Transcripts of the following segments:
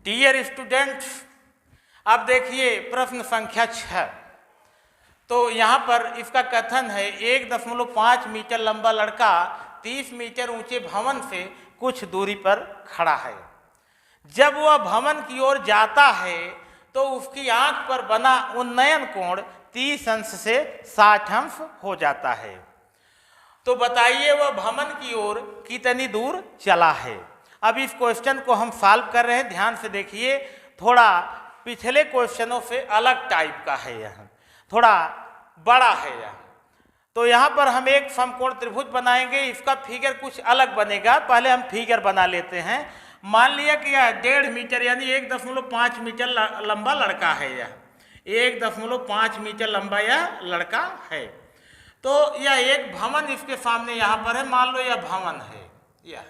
Dear students, अब देखिए प्रश्न संख्या 6। तो यहाँ पर इसका कथन है 1.5 मीटर लंबा लड़का 30 मीटर ऊंचे भवन से कुछ दूरी पर खड़ा है। जब वह भवन की ओर जाता है तो उसकी आंख पर बना उन्नयन कोण 30 अंश से 60 अंश हो जाता है। तो बताइए वह भवन की ओर कितनी दूर चला है। अब इस क्वेश्चन को हम सॉल्व कर रहे हैं, ध्यान से देखिए। थोड़ा पिछले क्वेश्चनों से अलग टाइप का है, यह थोड़ा बड़ा है यह। तो यहाँ पर हम एक समकोण त्रिभुज बनाएंगे, इसका फिगर कुछ अलग बनेगा। पहले हम फिगर बना लेते हैं। मान लिया कि यह 1.5 मीटर यानी 1.5 मीटर लंबा लड़का है। यह 1.5 मीटर लंबा यह लड़का है। तो यह एक भवन इसके सामने यहाँ पर है। मान लो यह भवन है, यह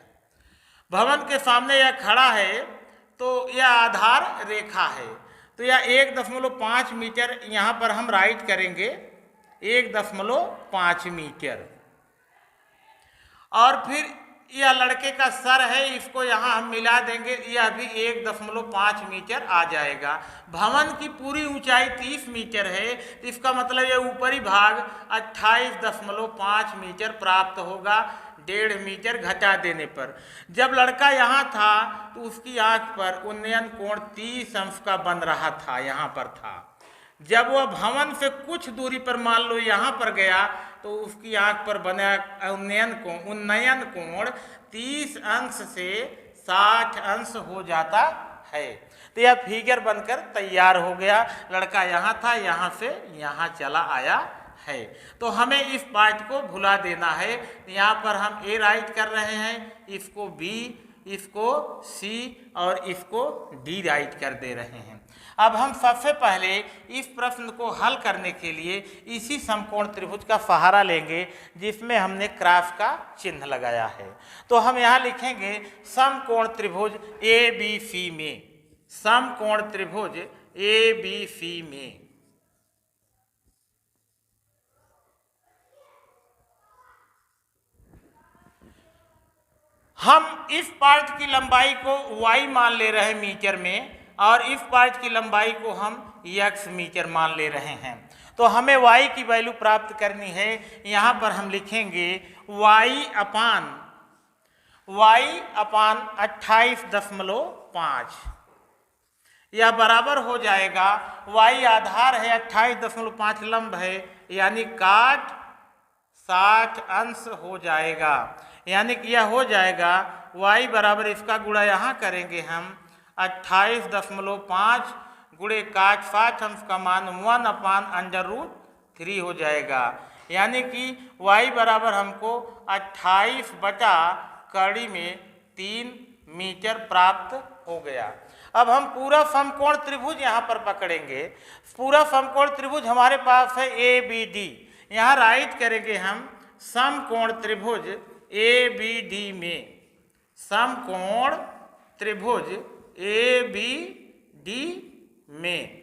भवन के सामने यह खड़ा है। तो यह आधार रेखा है। तो यह 1.5 मीटर यहाँ पर हम राइट करेंगे, 1.5 मीटर। और फिर यह लड़के का सर है, इसको यहाँ हम मिला देंगे, यह भी 1.5 मीटर आ जाएगा। भवन की पूरी ऊंचाई 30 मीटर है, तो इसका मतलब यह ऊपरी भाग 28.5 मीटर प्राप्त होगा 1.5 मीटर घटा देने पर। जब लड़का यहाँ था तो उसकी आंख पर उन्नयन कोण 30 अंश का बन रहा था, यहाँ पर था। जब वह भवन से कुछ दूरी पर मान लो यहाँ पर गया तो उसकी आंख पर बना उन्नयन कोण 30 अंश से 60 अंश हो जाता है। तो यह फिगर बनकर तैयार हो गया। लड़का यहाँ था, यहाँ से यहाँ चला आया है। तो हमें इस पार्ट को भुला देना है। यहाँ पर हम ए राइट कर रहे हैं, इसको बी, इसको सी और इसको डी राइट कर दे रहे हैं। अब हम सबसे पहले इस प्रश्न को हल करने के लिए इसी समकोण त्रिभुज का सहारा लेंगे जिसमें हमने क्रॉस का चिन्ह लगाया है। तो हम यहाँ लिखेंगे समकोण त्रिभुज ए बी सी में, समकोण त्रिभुज ए बी सी में हम इस पार्ट की लंबाई को y मान ले रहे हैं मीटर में, और इस पार्ट की लंबाई को हम x मीटर मान ले रहे हैं। तो हमें y की वैल्यू प्राप्त करनी है। यहाँ पर हम लिखेंगे y अपान 28.5। यह बराबर हो जाएगा, y आधार है, 28.5 लंब है, यानी काट 60 अंश हो जाएगा। यानी कि यह हो जाएगा y बराबर, इसका गुणा यहाँ करेंगे हम 28.5 गुणे काट 60 अंश का मान 1/√3 हो जाएगा। यानी कि y बराबर हमको 28/3 मीटर प्राप्त हो गया। अब हम पूरा समकोण त्रिभुज यहाँ पर पकड़ेंगे। पूरा समकोण त्रिभुज हमारे पास है ए बी डी। यहाँ राइट करेंगे हम समकोण त्रिभुज ए बी डी में, समकोण त्रिभुज ए बी डी में।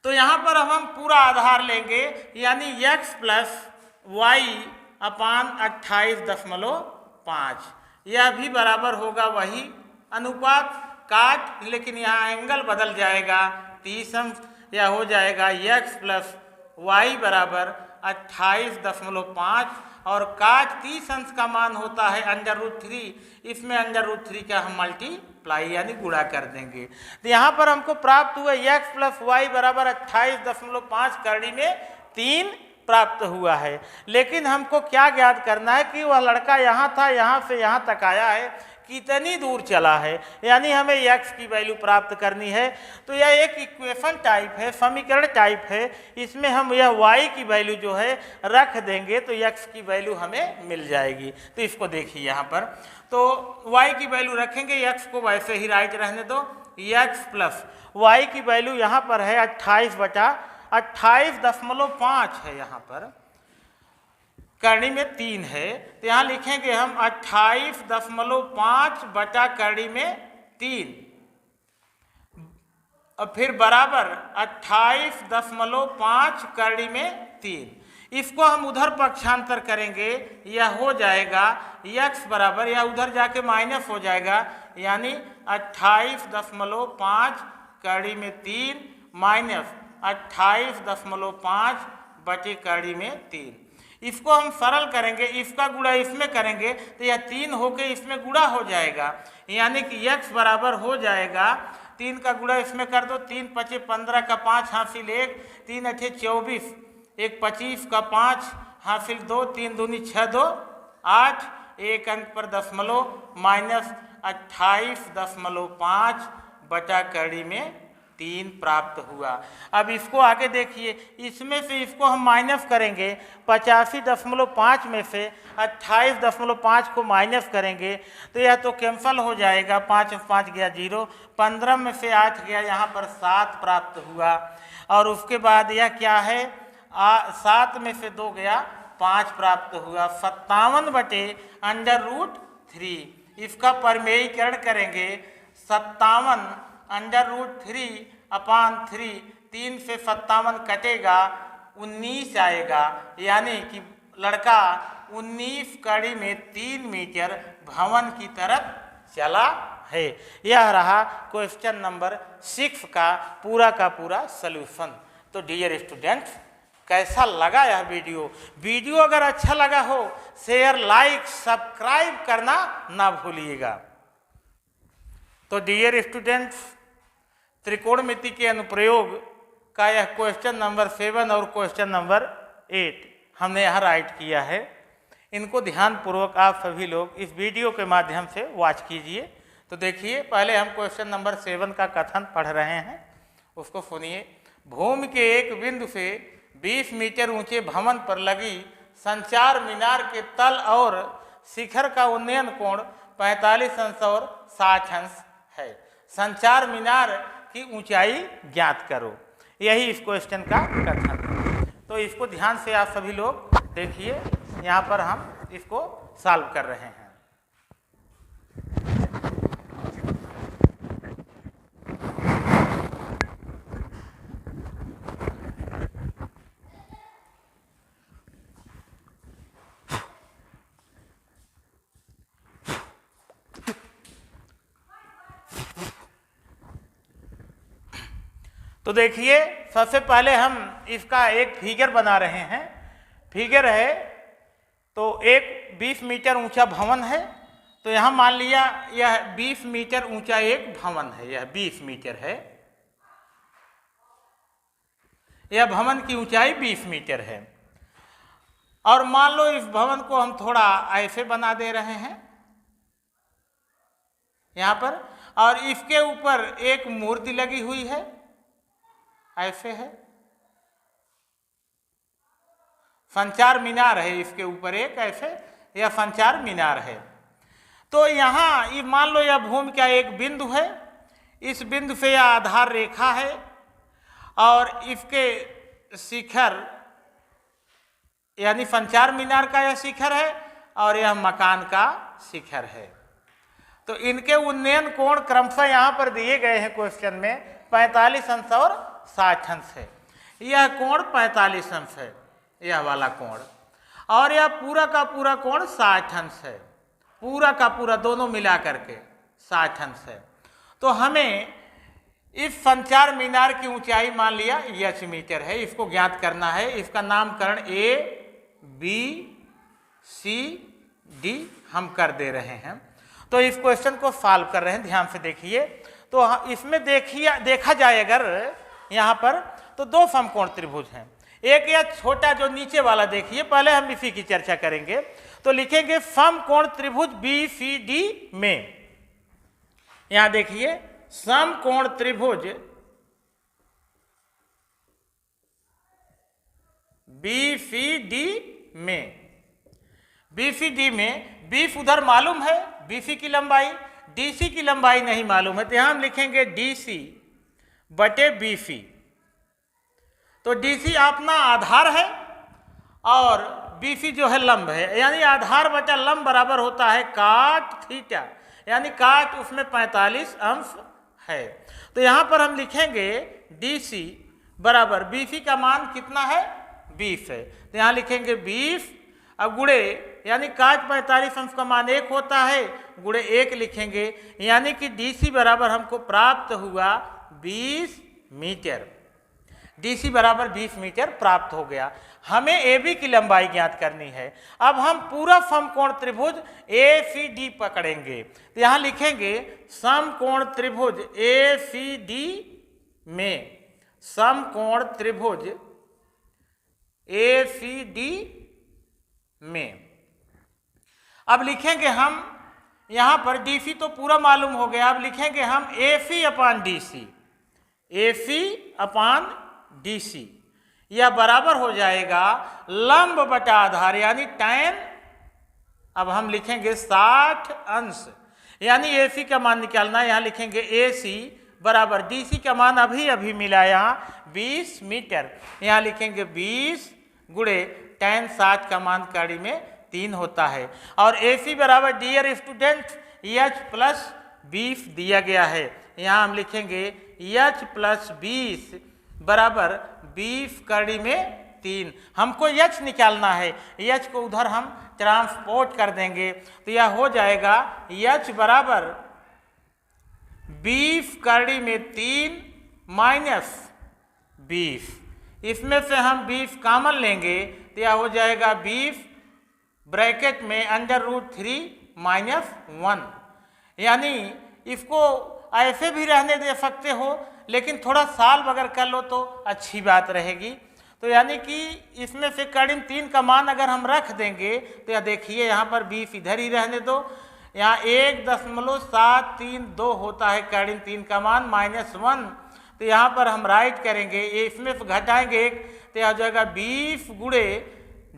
तो यहाँ पर हम पूरा आधार लेंगे, यानी x प्लस वाई अपान 28.5। यह भी बराबर होगा वही अनुपात काट, लेकिन यहाँ एंगल बदल जाएगा 30 अंश। यह हो जाएगा x प्लस वाई बराबर 28.5 और काट 30 अंश का मान होता है √3। इसमें √3 का हम मल्टीप्लाई यानी गुणा कर देंगे। तो यहाँ पर हमको प्राप्त हुआ x प्लस वाई बराबर 28.5 करनी में 3 प्राप्त हुआ है। लेकिन हमको क्या ज्ञात करना है कि वह लड़का यहाँ था, यहाँ से यहाँ तक आया है, कितनी दूर चला है, यानी हमें x की वैल्यू प्राप्त करनी है। तो यह एक इक्वेशन टाइप है, समीकरण टाइप है। इसमें हम यह y की वैल्यू जो है रख देंगे तो x की वैल्यू हमें मिल जाएगी। तो इसको देखिए यहाँ पर, तो y की वैल्यू रखेंगे, x को वैसे ही राइट रहने दो। x प्लस y की वैल्यू यहाँ पर है 28.5 है, यहाँ पर करनी में 3 है। तो यहाँ लिखेंगे हम 28.5 बटा करनी में 3 और फिर बराबर 28.5 करनी में 3। इसको हम उधर पक्षांतर करेंगे, यह हो जाएगा x बराबर, या उधर जाके माइनस हो जाएगा यानी 28.5 कड़ी में 3 माइनस 28.5 बटे कड़ी में 3। इसको हम सरल करेंगे, इसका गुणा इसमें करेंगे तो यह 3 होके इसमें गुणा हो जाएगा, यानी कि x बराबर हो जाएगा 3 का गुणा इसमें कर दो, 3 पचे 15 का 5 हासिल 1, 3 अठे 24, 1 25 का 5 हासिल 2, 3 दूनी 6 2 8, एक अंक पर दशमलव माइनस 28.5 बटा कड़ी में 3 प्राप्त हुआ। अब इसको आगे देखिए, इसमें से इसको हम माइनस करेंगे, 85.5 में से 28.5 को माइनस करेंगे तो यह तो कैंसल हो जाएगा, 5 5 गया 0, 15 में से 8 गया, यहाँ पर 7 प्राप्त हुआ। और उसके बाद यह क्या है, 7 में से 2 गया 5 प्राप्त हुआ, 57/√3। इसका परिमेयीकरण करेंगे, 57√3/3, 3 से 57 कटेगा 19 आएगा, यानी कि लड़का 19 कड़ी में 3 मीटर भवन की तरफ चला है। यह रहा क्वेश्चन नंबर 6 का पूरा सलूशन। तो डियर स्टूडेंट्स, कैसा लगा यह वीडियो अगर अच्छा लगा हो शेयर लाइक सब्सक्राइब करना ना भूलिएगा। तो डियर स्टूडेंट्स, त्रिकोणमिति के अनुप्रयोग का यह क्वेश्चन नंबर 7 और क्वेश्चन नंबर 8 हमने यहाँ राइट किया है। इनको ध्यानपूर्वक आप सभी लोग इस वीडियो के माध्यम से वॉच कीजिए। तो देखिए, पहले हम क्वेश्चन नंबर 7 का कथन पढ़ रहे हैं, उसको सुनिए। भूमि के एक बिंदु से 20 मीटर ऊंचे भवन पर लगी संचार मीनार के तल और शिखर का उन्नयन कोण 45 अंश और 60 अंश है। संचार मीनार की ऊंचाई ज्ञात करो, यही इस क्वेश्चन का कथन है। तो इसको ध्यान से आप सभी लोग देखिए, यहाँ पर हम इसको सॉल्व कर रहे हैं। तो देखिए, सबसे पहले हम इसका एक फिगर बना रहे हैं। फिगर है तो एक 20 मीटर ऊंचा भवन है, तो यहाँ मान लिया यह 20 मीटर ऊंचा एक भवन है, यह 20 मीटर है, यह भवन की ऊंचाई 20 मीटर है। और मान लो इस भवन को हम थोड़ा ऐसे बना दे रहे हैं यहाँ पर, और इसके ऊपर एक मूर्ति लगी हुई है, ऐसे है, संचार मीनार है इसके ऊपर एक ऐसे, यह संचार मीनार है। तो यहाँ ये मान लो यह भूमि का एक बिंदु है, इस बिंदु से यह आधार रेखा है और इसके शिखर यानी संचार मीनार का यह शिखर है और यह मकान का शिखर है। तो इनके उन्नयन कोण क्रमशः यहाँ पर दिए गए हैं क्वेश्चन में, 45 अंश और 60 अंश है। यह कोण 45 अंश है, यह वाला कोण, और यह पूरा का पूरा कोण 60 अंश है, पूरा का पूरा दोनों मिला करके 60 अंश है। तो हमें इस संचार मीनार की ऊंचाई मान लिया h मीटर है, इसको ज्ञात करना है। इसका नामकरण A B C D हम कर दे रहे हैं। तो इस क्वेश्चन को सॉल्व कर रहे हैं, ध्यान से देखिए। तो इसमें देखा जाए अगर यहाँ पर तो 2 समकोण त्रिभुज हैं। एक यह छोटा जो नीचे वाला देखिए, पहले हम इसी की चर्चा करेंगे। तो लिखेंगे समकोण त्रिभुज BCD में, यहाँ देखिए समकोण त्रिभुज BCD में 20 उधर मालूम है BC की लंबाई, DC की लंबाई नहीं मालूम है, तो यहाँ हम लिखेंगे DC बटे BC। तो DC अपना आधार है और BC जो है लंब है, यानी आधार बटा लंब बराबर होता है काट थीटा, यानी काट उसमें 45 अंश है। तो यहाँ पर हम लिखेंगे DC बराबर BC का मान कितना है 20 है, तो यहाँ लिखेंगे 20 अब गुणे यानी cos 45 अंश का मान 1 होता है, गुणे 1 लिखेंगे, यानी कि DC बराबर हमको प्राप्त हुआ 20 मीटर। DC बराबर 20 मीटर प्राप्त हो गया। हमें AB की लंबाई ज्ञात करनी है। अब हम पूरा समकोण त्रिभुज ACD पकड़ेंगे, तो यहाँ लिखेंगे समकोण त्रिभुज ACD में, समकोण त्रिभुज ACD में। अब लिखेंगे हम यहाँ पर DC तो पूरा मालूम हो गया, अब लिखेंगे हम AC अपान DC, AC अपान DC, यह बराबर हो जाएगा लंब बटा आधार यानी tan, अब हम लिखेंगे 60 अंश, यानी AC का मान निकालना, यहाँ लिखेंगे AC बराबर DC का मान अभी अभी मिला यहाँ 20 मीटर, यहाँ लिखेंगे 20 गुणे tan 60 का मान कड़ी में 3 होता है। और AC बराबर डियर स्टूडेंट H प्लस 20 दिया गया है, यहाँ हम लिखेंगे H प्लस 20 बराबर 20 कड़ी में 3। हमको H निकालना है, H को उधर हम ट्रांसपोर्ट कर देंगे, तो यह हो जाएगा H बराबर 20 कड़ी में 3 माइनस 20, इसमें से हम 20 कॉमन लेंगे, तो यह हो जाएगा 20 ब्रैकेट में √3 माइनस 1, यानी इसको ऐसे भी रहने दे सकते हो, लेकिन थोड़ा सॉल्व अगर कर लो तो अच्छी बात रहेगी। तो यानी कि इसमें से करीब 3 का मान अगर हम रख देंगे, तो यह देखिए यहाँ पर 20 इधर ही रहने दो, यहाँ 1.732 होता है करीब 3 का मान माइनस 1, तो यहाँ पर हम राइट करेंगे, ये इसमें से घटाएंगे 1, तो यह हो जाएगा 20 गुणे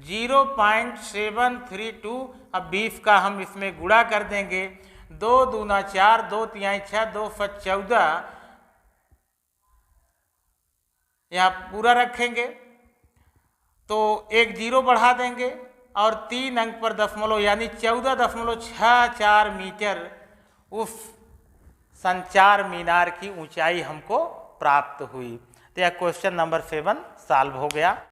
0.732। अब 20 का हम इसमें गुणा कर देंगे, 2 दूना 4, 2 तिहाई 6, 2 × 14, यहाँ पूरा रखेंगे तो एक 0 बढ़ा देंगे और 3 अंक पर दशमलव यानी 14.64 मीटर उस संचार मीनार की ऊंचाई हमको प्राप्त हुई। तो यह क्वेश्चन नंबर 7 सॉल्व हो गया।